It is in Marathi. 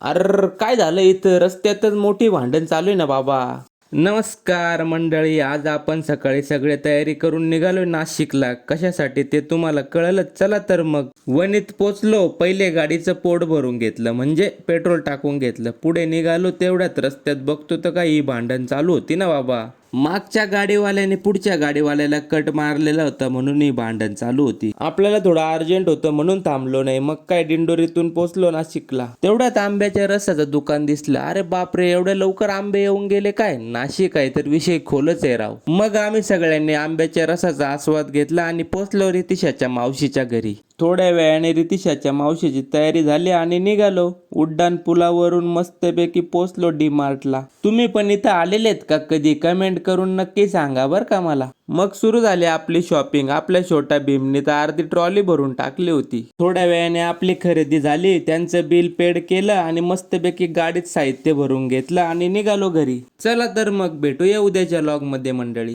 अर काय झालं इथं रस्त्यातच मोठी भांडण चालू आहे ना बाबा. नमस्कार मंडळी, आज आपण सकाळी सगळे तयारी करून निघालो नाशिकला. कशासाठी ते तुम्हाला कळलं. चला तर मग वणीत पोचलो. पहिले गाडीचं पोट भरून घेतलं, म्हणजे पेट्रोल टाकून घेतलं. पुढे निघालो, तेवढ्यात रस्त्यात बघतो तर काही भांडण चालू होती ना बाबा. मागच्या गाडीवाल्याने पुढच्या गाडीवाल्याला कट मारलेला होता म्हणून ही भांडण चालू होती. आपल्याला थोडं अर्जंट होतं म्हणून थांबलो नाही. मग काय दिंडोरीतून पोचलो नाशिकला. तेवढ्यात आंब्याच्या रसाचं दुकान दिसलं. अरे बापरे, एवढ्या लवकर आंबे येऊन गेले काय. नाशिक आहे तर विषय खोलच आहे राव. मग आम्ही सगळ्यांनी आंब्याच्या रसाचा आस्वाद घेतला आणि पोचलो रितिशाच्या मावशीच्या घरी. थोड्या वेळाने रितिशाच्या मावशीची तयारी झाली आणि निघालो. उड्डाण पुलावरून मस्तपैकी पोचलो डी मार्टला. तुम्ही पण इथं आलेलेत का कधी? कमेंट करून नक्की सांगा बरं का मला. मग सुरू झाली आपली शॉपिंग. आपल्या छोट्या भीमनी तर अर्धी ट्रॉली भरून टाकली होती. थोड्या वेळाने आपली खरेदी झाली, त्यांचं बिल पेड केलं आणि मस्तपैकी गाडीत साहित्य भरून घेतलं आणि निघालो घरी. चला तर मग भेटूया उद्याच्या व्लॉग मध्ये मंडळी.